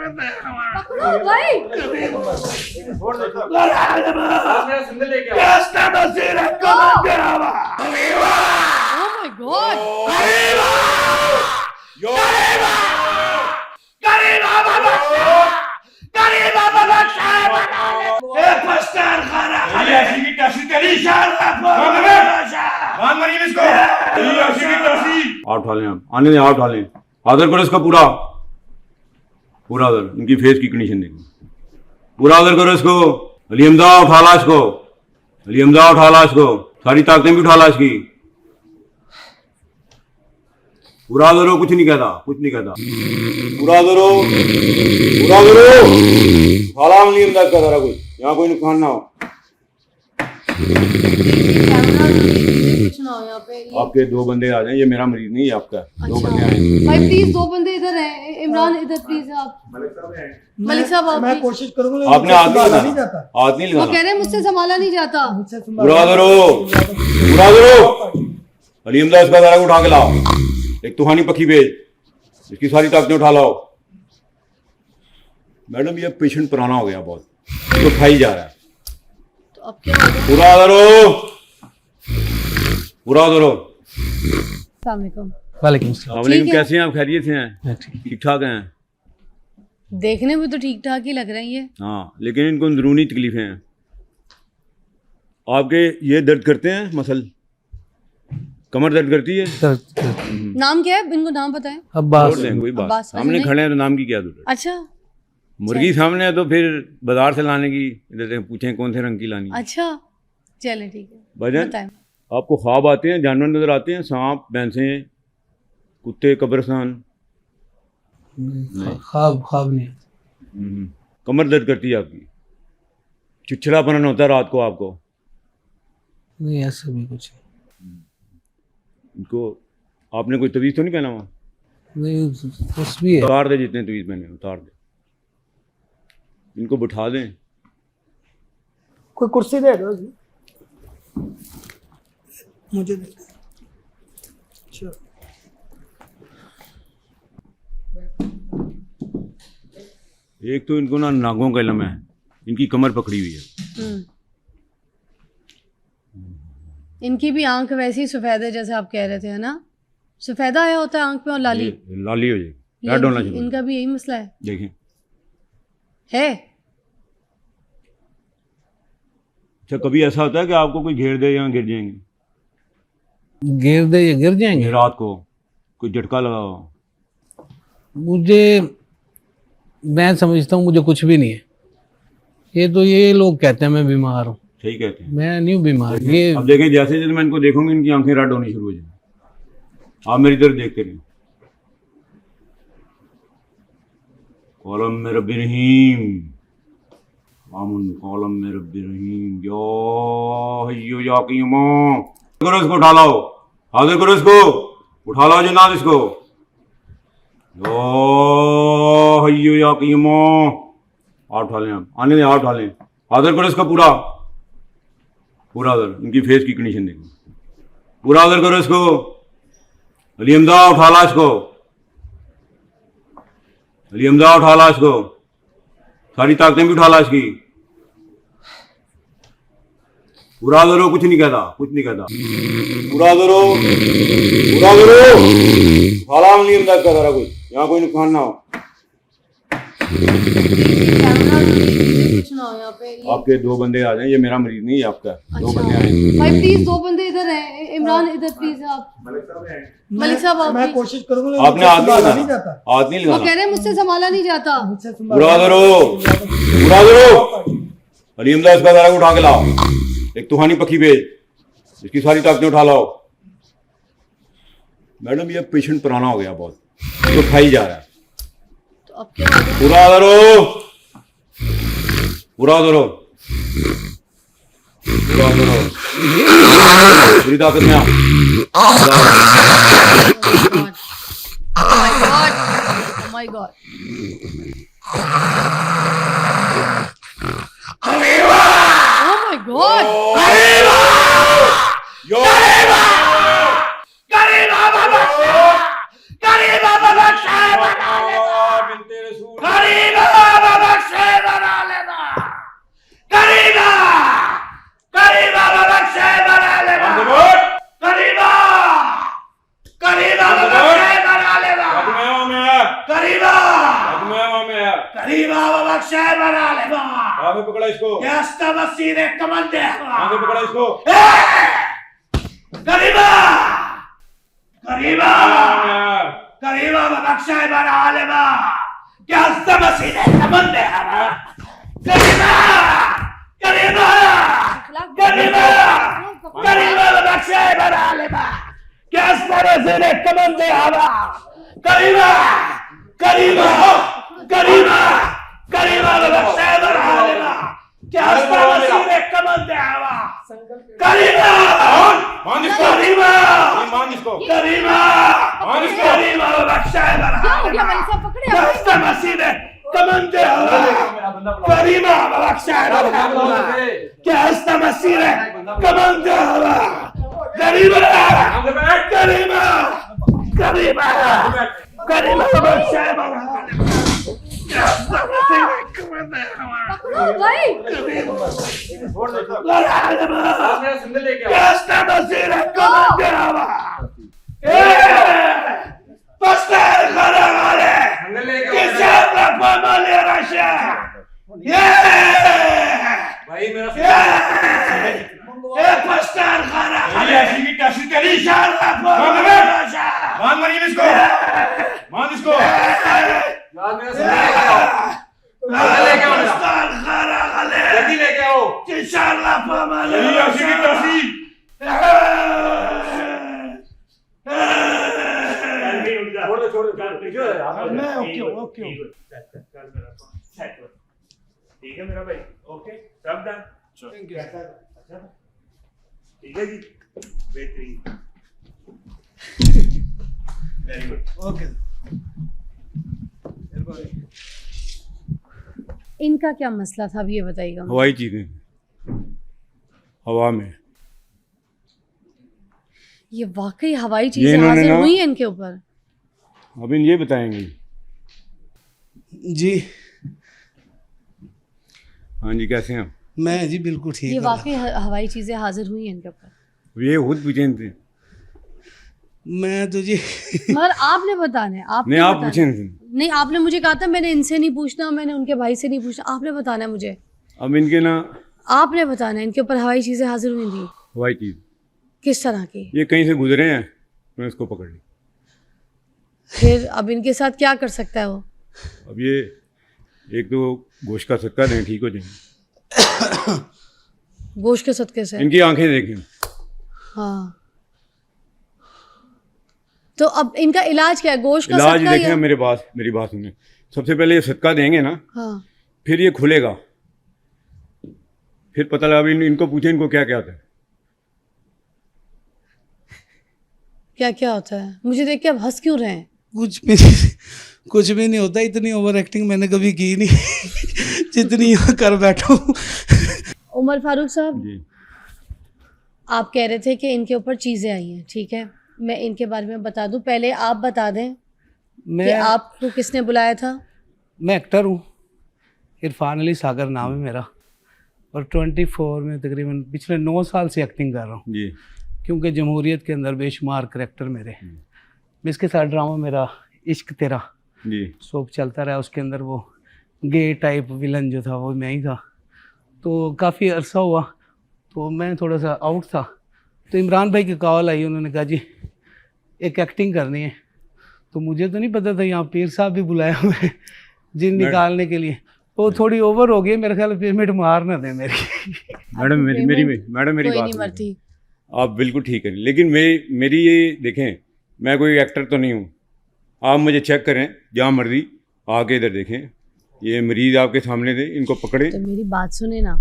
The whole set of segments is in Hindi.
पकड़ो भाई। Oh my God! आप उठा लें, आने दें, आप उठा लें, आदर करो इसका पूरा पूरा आदर। इनकी फेस की कंडीशन देखो, पूरा आदर करो इसको। अली हमजा उठा ला इसको, अली हमजा उठा ला इसको, सारी ताकतें भी उठा ला इसकी। पूरा आदर हो, कुछ नहीं कहता, कुछ नहीं कहता। पूरा आदर हो, पूरा आदर हो। उठा ला अली हमजा का सारा कुछ, यहाँ कोई नुकसान ना हो। कुछ ना हो यहाँ पे। आपके दो बंदे आ जाएं, ये मेरा मरीज नहीं है आपका। दो बंदे आए भाई प्लीज, दो बंदे इधर हैं। इमरान इधर प्लीज। आप मलिक साहब, आप मैं कोशिश करूंगा। आपने हाथ नहीं नहीं लगाना, जाता। हाथ नहीं वो लगाना। कह रहे हैं मुझसे संभाला नहीं जाता। पूरा आदर हो, पूरा आदर हो। अली हमजा इसका सारा उठा के लाओ, एक तूफानी पक्षी भेज, इसकी सारी ताकतें उठा लाओ। मैडम ये पेशेंट पुराना हो गया बहुत, तो खाई जा रहा है। तो अब क्या होगा? पूरा आदर हो, पूरा आदर हो। अस्सलाम वालेकुम। वालेकुम सलाम। वालेकुम, ठीक है। कैसे हैं आप? खैरियत से हैं? ठीक ठाक हैं? देखने में तो ठीक ठाक ही लग रही है। हाँ, लेकिन इनको अंदरूनी तकलीफें हैं। आपके ये दर्द करते हैं, मसल कमर दर्द करती है? नाम क्या है? इनको नाम पता है? अब्बास। छोड़ दें, कोई बात। अब्बास, सामने नहीं। खड़े हैं तो नाम की क्या जरूरत? अच्छा मुर्गी सामने है तो फिर बाजार से लाने की इधर से पूछें कौन से रंग की लानी है। अच्छा, चले ठीक है, भाईजान, बताएं। आपको ख्वाब आते हैं, जानवर नजर आते हैं, सांप, भैंसें, कुत्ते, कब्रिस्तान? ख्वाब ख्वाब नहीं। कमर दर्द करती है आपकी? चिड़चिड़ापन होता है रात को आपको? नहीं ऐसा भी कुछ इनको आपने कोई तवीज़ तो नहीं पहना हुआ? नहीं, कुछ भी है। उतार दे, जितने तवीज़ पहने उतार दे। इनको बिठा दें। कोई कुर्सी दे दो जी। मुझे दे दो। अच्छा, एक तो इनको ना नागों का इलम है, इनकी कमर पकड़ी हुई है। इनकी भी आंख वैसी ही सफेद है जैसे आप कह रहे थे, है ना? सफेदा आया होता है आंख पे और लाली। ये लाली हो जाएगी, ये रेड होना इनकी- चाहिए। इनका भी यही मसला है। देखें, है अच्छा कभी ऐसा होता है कि आपको कोई घेर दे या गिर जाएंगे? गिर दे या गिर जाएंगे? रात को कोई झटका लगा हो? मुझे, मैं समझता हूँ मुझे कुछ भी नहीं है। ये तो ये लोग कहते हैं मैं बीमार हूँ। सही कहते हैं। मैं नहीं हूँ बीमार। ये अब देखें, जैसे जैसे मैं इनको देखूंगी इनकी आंखें रेड होनी शुरू हो जाएंगी। आप मेरी तरफ देखते रहिए। कॉलम में रब्बी रहीम, आमुन कॉलम में रब्बी रहीम, या हय्यु या क़य्यूम। करो इसको, उठा लाओ, हाजिर करो इसको, उठा लाओ जनाब इसको। या हय्यु या क़य्यूम। आप उठा लें, आप आने दें, आप उठा लें, हाजिर करो इसका पूरा पूरा आदर। इनकी फेस की कंडीशन देखो, पूरा आदर करो इसको। अली हमजा उठा ला इसको, अली हमजा उठा ला इसको, सारी ताकतें भी उठा ला इसकी। पूरा आदर हो, कुछ नहीं कहता, कुछ नहीं कहता। पूरा आदर हो, पूरा आदर हो। उठा ला अली हमजा का सारा कुछ, यहाँ कोई नुकसान ना हो। कुछ ना हो यहाँ पे। आपके दो बंदे आ जाएं, ये मेरा मरीज नहीं है आपका। दो अच्छा। बंदे आए। भाई प्लीज, दो बंदे इधर हैं। इमरान इधर प्लीज। आप मलिक साहब, आप मैं please। कोशिश करूंगा। आपने हाथ नहीं नहीं लगाना, जाता। हाथ नहीं वो लगाना। कह रहे हैं मुझसे संभाला नहीं जाता। मुझसे पूरा आदर हो, पूरा आदर हो। अली हमजा इसका सारा उठा के लाओ, एक तूफानी पक्षी भेज, इसकी सारी ताकतें उठा लाओ। मैडम ये पेशेंट पुराना हो गया बहुत, तो खाई जा रहा है। तो अब क्या होगा? पूरा आदर हो, पूरा आदर हो, पूरा आदर हो। पूरी ताकत में आप। Oh my God. Oh my God. Oh my God. यो बिनते रसूल आया करीबा बख्शे बना लेगा आगे पकड़ा इसको यस्ता मसीह कमंदे आगे पकड़ा इसको करीबा करीबा करीबा बख्शे बना लेगा यस्ता मसीह कमंदे करीबा करीबा करीबा करीबा बख्शे बना लेगा यस्ता मसीह कमंदे करीबा करीबा करीबा करीबा बख्शे बना लेगा यस्ता मसीह कमंदे करीबा मान इसको करीबा मान इसको करीबा मान इसको करीबा बख्शे बना क्या हो गया भाई साहब, पकड़े आप। यस्ता मसीह कमंदे करीबा बख्शे बना यस्ता मसीह कमंदे करीबा करीबा करीबा करीबा बख्शे बना यस्ता मसीह कमंदे पकड़ो भाई। Esta basira comandé Pasta el Jaragale Que se habla como le rasha भाई मेरा Pasta el Jaragale ऐसी की टैक्सी तेरी Que se habla como le rasha मान मरीम इसको मान इसको Pasta el Jaragale जल्दी लेके आओ Que se habla como le यही ऐसी की टैक्सी छोड़ दे मैं ओके ठीक है मेरा भाई ओके सब डन थैंक यू ठीक है जी बेहतरीन वेरी गुड ओके इनका क्या मसला था, अब ये बताइएगा मुझे। हवाई चीजें हवा में ये वाकई हवाई ये चीजें इन्होंने हाजिर ना- हुई हैं इनके ऊपर? अब इन ये बताएंगे जी हाँ जी कैसे हैं आप मैं जी बिल्कुल ठीक ये हूँ वाकई हवाई चीजें हाजिर हुई हैं इनके ऊपर? अब ये खुद पूछे थे मैं तो जी मगर आपने बताना है, आपने नहीं आप बताना पूछे है। थे नहीं, आपने मुझे कहा था मैंने इनसे नहीं पूछना, मैंने उनके भाई से नहीं पूछना, आपने बताना है मुझे, अब इनके ना आपने बताना है इनके ऊपर हवाई चीजें हाजिर हुई थी हवाई चीज किस तरह की। ये कहीं से गुजरे हैं मैं इसको पकड़ ली फिर अब इनके साथ क्या कर सकता है वो? अब ये एक तो गोश्त का सदका दें ठीक हो जाएंगे गोश्त के सदके से। इनकी आंखें देखें हाँ, तो अब इनका इलाज क्या है? गोश्त का इलाज सदका देखें या? मेरी बात सुने सबसे पहले ये सदका देंगे ना हाँ, फिर ये खुलेगा फिर पता लगा इनको पूछे इनको क्या क्या आता है क्या क्या होता है? मुझे देख के अब हंस क्यों रहे हैं? कुछ भी नहीं होता, इतनी ओवर एक्टिंग मैंने कभी की नहीं जितनी यहाँ कर बैठा हूँ। उमर फारूक साहब, जी आप कह रहे थे कि इनके ऊपर चीज़ें आई हैं, ठीक है, मैं इनके बारे में बता दूं, पहले आप बता दें कि मैं आपको किसने बुलाया था? मैं एक्टर हूँ, इरफान अली सागर नाम है मेरा, और 24 में तकरीबन पिछले 9 साल से एक्टिंग कर रहा हूँ, जी क्योंकि जमहूरियत के अंदर बेशुमार करैक्टर मेरे हैं। इसके साथ ड्रामा मेरा इश्क तेरा जी सोप चलता रहा, उसके अंदर वो गे टाइप विलन जो था वो मैं ही था, तो काफ़ी अरसा हुआ, तो मैं थोड़ा सा आउट था, तो इमरान भाई की कॉल आई, उन्होंने कहा जी एक एक्टिंग करनी है, तो मुझे तो नहीं पता था यहाँ पीर साहब भी बुलाए हुए हैं जिन निकालने के लिए, वो थोड़ी ओवर हो गई, मेरे ख्याल पेमेंट मार ना दे मेरी। मैडम मेरी कोई नहीं बात सुनिए। मरती। आप बिल्कुल ठीक करें लेकिन मेरी ये देखें मैं कोई एक्टर तो नहीं हूँ, आप मुझे चेक करें जहाँ मर्जी आके इधर देखें, ये मरीज आपके सामने थे, इनको पकड़े। तो मेरी बात सुने ना,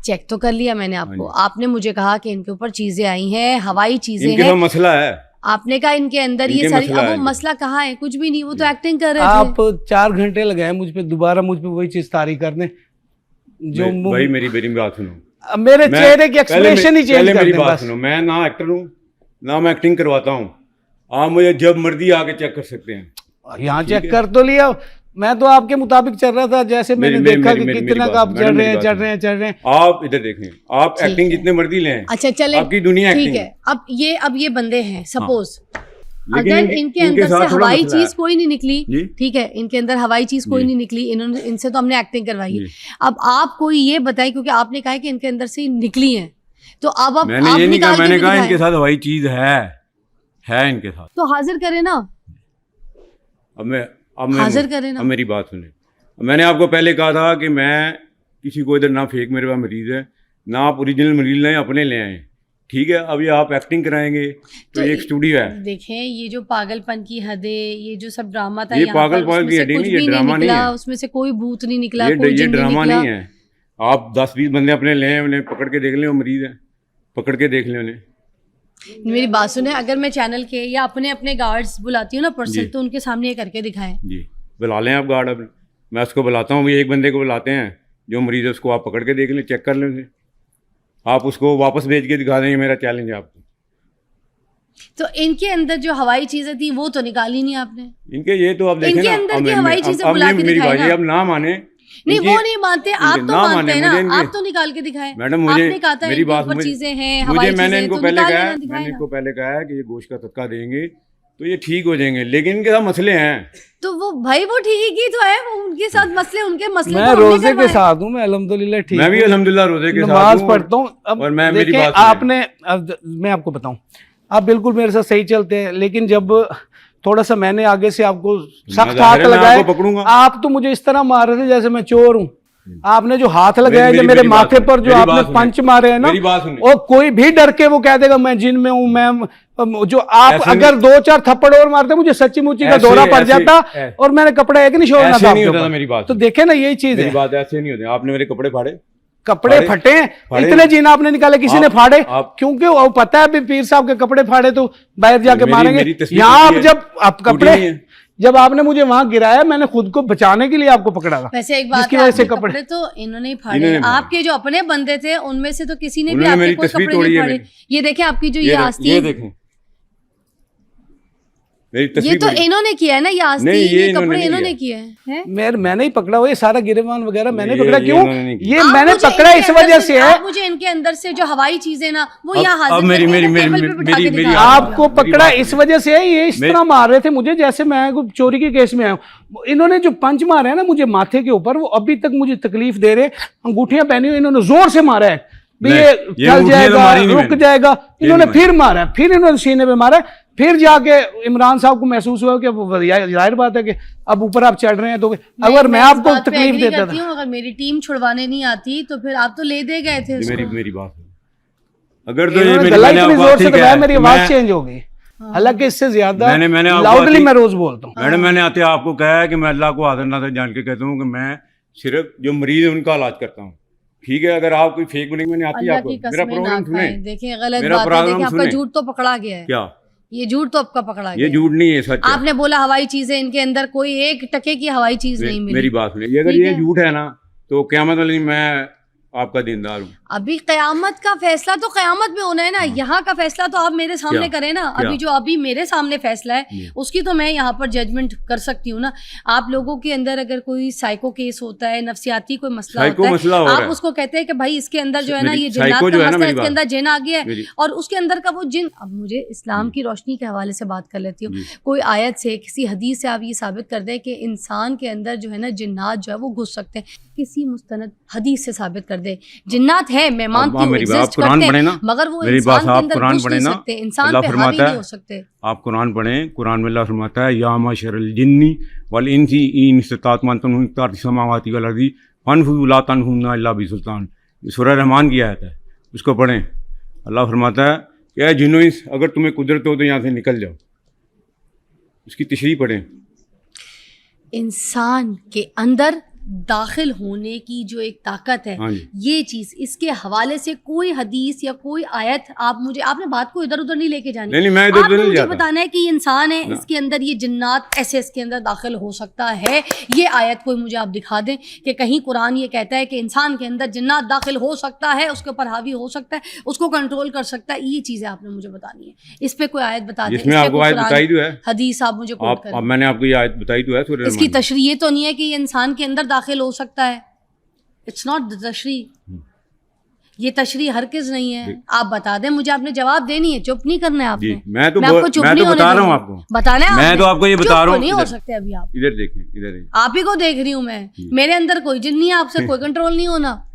चेक तो कर लिया मैंने आपको, आपने मुझे कहा कि इनके ऊपर चीजें आई हैं, हवाई चीजें इनके हैं, साथ मसला है, आपने कहा इनके अंदर ये इनके सारी, मसला अब वो है। मसला कहाँ है? कुछ भी नहीं, वो तो एक्टिंग कर रहे थे। आप 4 घंटे लगाए मुझ पे, दोबारा मुझ पे वही चीज़ तारी करने जो भाई मेरी बात सुनो, अब मेरे मैं- चेहरे की एक्सप्रेशन ही चेंज पहले कर मेरी दें बात बस। सुनो, मैं ना एक्टर हूँ ना मैं एक्टिंग करवाता हूँ, आप मुझे जब मर्जी आके चेक कर सकते हैं। यहाँ चेक कर तो लिया, मैं तो आपके मुताबिक चल रहा था, जैसे मैंने देखा कि कितना का आप चढ़ रहे हैं। आप इधर देखें, आप ठीक एक्टिंग है। जितने मर्जी लें, अच्छा चले, आपकी दुनिया ठीक एक्टिंग है। अब ये बंदे हैं, सपोज लेकिन अगर इनके इनके अंदर साथ से थोड़ा हवाई मसला है। चीज कोई नहीं निकली, जी। ठीक है, इनके अंदर हवाई चीज कोई जी। नहीं निकली, इन्होंने इनसे तो हमने एक्टिंग करवाई है। जी। अब आप कोई ये बताएं, क्योंकि आपने कहा है कि इनके अंदर से ही निकली है, तो अब आप मैंने ये नहीं कहा, निकाल के मैंने भी कहा दिखाएं। इनके साथ हवाई चीज है इनके साथ। तो हाजिर करें ना, अब हाजिर करें ना। अब मेरी बात सुने। मैंने आपको पहले कहा था कि मैं किसी को इधर ना फेक मेरे पास मरीज है, ना आप ओरिजिनल मरीज लें, अपने ले आए, ठीक है। अब ये आप एक्टिंग कराएंगे तो ये एक स्टूडियो है। देखें, ये जो पागलपन की हदें, ये जो सब ड्रामा था ये यहाँ पर, पागलपन उसमें की से हदें कुछ नहीं, ये भी ड्रामा नहीं निकला, है। उसमें से कोई भूत नहीं निकला, ये कोई जिन नहीं ड्रामा निकला। नहीं है। आप 10-20 बंदे अपने लें, उन्हें पकड़ के देख लें, वो मरीज है, पकड़ के देख लें उन्हें। मेरी बात सुने, अगर मैं चैनल के या अपने अपने गार्ड्स बुलाती हूँ ना पर्सन, जी। तो उनके सामने ये करके दिखाएं। जी, बुला लें आप गार्ड अपने, मैं उसको बुलाता हूँ, एक बंदे को बुलाते हैं जो मरीज है, उसको आप पकड़ के देख लें, चेक कर लें उसे, आप उसको वापस भेज के दिखा देंगे। मेरा चैलेंज है आपको। तो इनके अंदर जो हवाई चीजें थी वो तो निकाली नहीं आपने। इनके ये तो आप देखें इनके ना, अंदर अब की हवाई चीजें अब बुला के मेरी दिखाएं बात ना। है, अब ना माने नहीं, इनकी- वो नहीं मानते, आप इनके तो ना मानते माने, हैं ना, मुझे इनके- आप तो निकाल के दिखाएं। मैडम मुझे आपने कहा था मेरी इनके बात ऊपर मुझे- चीजें हैं, मुझे हवाई मैंने चीजें, इनको तो पहले निकाल कहा लेना, है, दिखाएं मैंने ना। इनको पहले कहा है कि ये गोश्त का तड़का देंगे तो ये ठीक हो जाएंगे, लेकिन इनके साथ मसले हैं। तो वो भाई वो ठीक ही तो है, वो उनके साथ मसले, उनके मसले मैं तो हमने रोजे के करवाए। साथ हूँ, मैं अल्हम्दुलिल्लाह ठीक मैं भी हूँ। अल्हम्दुलिल्लाह रोजे के साथ नमाज हूँ पढ़ता हूँ। अब और मैं मेरी देखें, बात सुनिए। आपने अब मैं आपको बताऊं, आप बिल्कुल मेरे साथ सही चलते हैं, लेकिन जब थोड़ा सा मैंने आगे से आपको सख्त जाहिर हाथ है मैं लगाए, आपको पकड़ूंगा। आप तो मुझे इस तरह मार रहे थे जैसे मैं चोर हूँ। आपने जो हाथ लगाया, मेरी- जो मेरे मेरी बात माथे सुनिए, पर जो मेरी आपने बात सुनिए, पंच मारे हैं ना, मेरी बात सुनिए। और कोई भी डर के वो कह देगा मैं जिन में हूँ, मैं जो आप ऐसे अगर 2-4 थप्पड़ और मारते मुझे सच्ची मुच्ची का ऐसे- दौरा पड़ ऐसे- जाता ऐसे- और मैंने कपड़ा एक नहीं छोड़ना ऐसे था नहीं आपके होता था ऊपर। मेरी बात तो सुनिए। देखे ना, यही चीज मेरी है। बात ऐसे नहीं होती। आपने मेरे कपड़े फाड़े, कपड़े फाड़े- फटे, फाड़े। इतने जीन आपने निकाले, किसी ने फाड़े, आप- क्योंकि वो पता है भी पीर साहब के कपड़े फाड़े तो बाहर जाके मेरी मारेंगे। तस्वीर यहाँ आप टूटी है। जब आप टूटी कपड़े, नहीं है। जब आपने मुझे वहां गिराया, मैंने खुद को बचाने के लिए आपको पकड़ा था। वैसे एक बात जिसकी है, वजह से आपके कपड़े कपड़े तो इन्होंने ही फाड़े, इन्होंने फाड़े। आपके जो अपने बंदे थे उनमें से तो किसी ने भी उन्होंने आपके मेरी कोई तस्वीर कपड़े तोड़ी नहीं है फाड़े। मेरी। ये देखें आपकी जो ये ये आस्तीन, देखें, मेरी ये तस्वीर तो तोड़ी। इन्होंने किया है ना, ये आस्तीन, नहीं, ये ये इन्होंने कपड़े नहीं इन्होंने किया। किए हैं। मैंने ही पकड़ा, वो ये सारा गिरेबान वगैरह मैंने ये- पकड़ा। ये क्यों इन्होंने नहीं किया। ये आप मैंने मुझे पकड़ा इनके इस अंदर वजह से- से है। आप मुझे इनके अंदर से जो हवाई चीजें ना वो अब- यहाँ अब हाजिर मेरी- करके मेरी- टेबल मेरी- पे बिठा के मेरी- मेरी दिखा आप- रहे हैं। आपको मेरी पकड़ा बात इस सुनिए। वजह से है, ये इस तरह मार रहे थे मुझे जैसे मैं कोई चोरी के केस में आया हूं। इन्होंने जो पंच मारे हैं ना मुझे माथे के ऊपर, वो अभी तक मुझे तकलीफ दे रहे। अंगूठियां पहनी हुई, इन्होंने जोर से मारा है भी नहीं, ये ये चल अंगूठियां तो जाएगा, मारी नहीं रुक मैंने। जाएगा। इन्होंने नहीं फिर मारा, फिर इन्होंने सीने पे मारा, फिर जाके इमरान साहब को महसूस हुआ कि वो जाहिर बात है कि अब ऊपर आप चढ़ रहे हैं, तो अगर मैं इस आपको बात पे तकलीफ agree देता करती था। हूँ, अगर मेरी टीम छुड़वाने नहीं आती तो फिर आप तो ले दे गए थे ये उसको। मेरी बात है। अगर तो ये इन्होंने मेरी गला मैंने इतनी आपको जोर से ठीक दबाया, है, मेरी आवाज मैं- चेंज हो गई। हालांकि इससे ज्यादा मैंने आपको लाउडली ठीक- मैं रोज बोलता हूँ। मैडम मैंने आते आपको कहा है कि मैं अल्लाह को हाजिर नाज़िर जान के कहता हूँ कि मैं सिर्फ जो मरीज है उनका इलाज करता हूँ, ठीक है। अगर आप कोई फेक बनेंगे, मैंने आती है अल्लाह आपको, की मेरा कसमें ना प्रोग्राम सुने, खाएं। देखिए गलत मेरा बात है, प्रोग्राम देखिए आपका सुने। झूठ तो पकड़ा गया है। क्या ये झूठ तो आपका पकड़ा गया ये है। झूठ नहीं है, सच है। आपने बोला हवाई चीजें, इनके अंदर कोई 1% की हवाई चीज नहीं मिली। मेरी बात सुनिए, अगर ठीक ये है। झूठ है ना तो क़यामत वाले दिन मैं आपका दीनदार हूँ। अभी कयामत का फैसला तो कयामत में होना है ना, यहाँ का फैसला तो आप मेरे सामने क्या? करें ना। क्या? अभी जो अभी मेरे सामने फैसला है जी। उसकी तो मैं यहाँ पर जजमेंट कर सकती हूँ ना। आप लोगों के अंदर अगर कोई साइको केस होता है, नफ्सियाती कोई मसला साइको होता मसला है, हो रहा आप है। उसको कहते हैं कि भाई इसके अंदर जो है ना मेरी- ये जिन्नात साइको का जो है ना, मसला है, मेरी इसके अंदर जिन आ गया है मेरी- और उसके अंदर का वो जिन। अब मुझे इस्लाम की रोशनी के हवाले से बात कर लेती हूँ। जी। कोई आयत से, किसी हदीस से आप ये साबित कर दें कि इंसान के अंदर जो है ना जिन्नात जो है वो घुस सकते हैं, किसी मुस्तनद हदीस से साबित कर दे जिन्नात है। मैं मानती हूँ मेरी बात, exist कुरान करते हैं, पढ़े ना, मगर वो मेरी इंसान बात के आप अंदर कुरान घुस पढ़े नहीं ना, सकते, इंसान अल्लाह पे हावी फरमाता नहीं है, हो सकते। आप कुरान पढ़ें, कुरान में अल्लाह फरमाता है या माशरल जिन्नी वल इंसी इन इस्तताअतुम अन तनफुज़ू मिन समावाति वल अर्ज़ि फनफुज़ू ला तनफुज़ूना इल्ला बिसुल्तान। ये सूरह रहमान की आयत है, उसको पढ़ें। अल्लाह फरमाता है कि ऐ जिन्नो इंस, अगर तुम्हें कुदरत हो तो यहाँ से निकल जाओ। उसकी तशरीह पढ़ें। इंसान के अंदर दाखिल होने की जो एक ताकत है, हाँ जी। ये चीज, इसके हवाले से कोई हदीस या कोई आयत आप मुझे, आपने बात को इधर उधर नहीं लेके जानी। नहीं, मैं इधर उधर आपने नहीं मुझे जाता। बताना है कि ये इंसान है, इसके अंदर ये जिन्नात ऐसे इसके अंदर दाखिल हो सकता है। ये आयत कोई मुझे आप दिखा दें कि कहीं कुरान ये कहता है कि इंसान के अंदर जिन्नात दाखिल हो सकता है, उसके ऊपर हावी हो सकता है, उसको कंट्रोल कर सकता है। ये चीजें आपने मुझे बतानी है। इस पे कोई आयत बता दें, जिसमें इस पे आपको कोई आयत कुरान, बताई तो है। हदीस आप मुझे कोट अब करें। मैंने आपको ये आयत बताई तो है सूरह इसकी रहमान। तशरीह ये तो नहीं है कि ये इंसान के अंदर दाखिल हो सकता है। इट्स नॉट द तशरीह। ये तशरीह हरगिज़ नहीं है। आप बता दें मुझे, आपने जवाब देनी है, चुप नहीं करना है जी आपने। मैं तो आपको चुप मैं नहीं तो होने बता रहा हूँ दूंगी। आपको, बताना है मैं आपने। तो आपको ये चुप बता तो रहा हूँ। नहीं हो इधर- सकते अभी आप। इधर देखें, इधर आप ही को देख रही हूँ मैं, मेरे अंदर कोई जिन नहीं है, आपसे कोई कंट्रोल नहीं होना।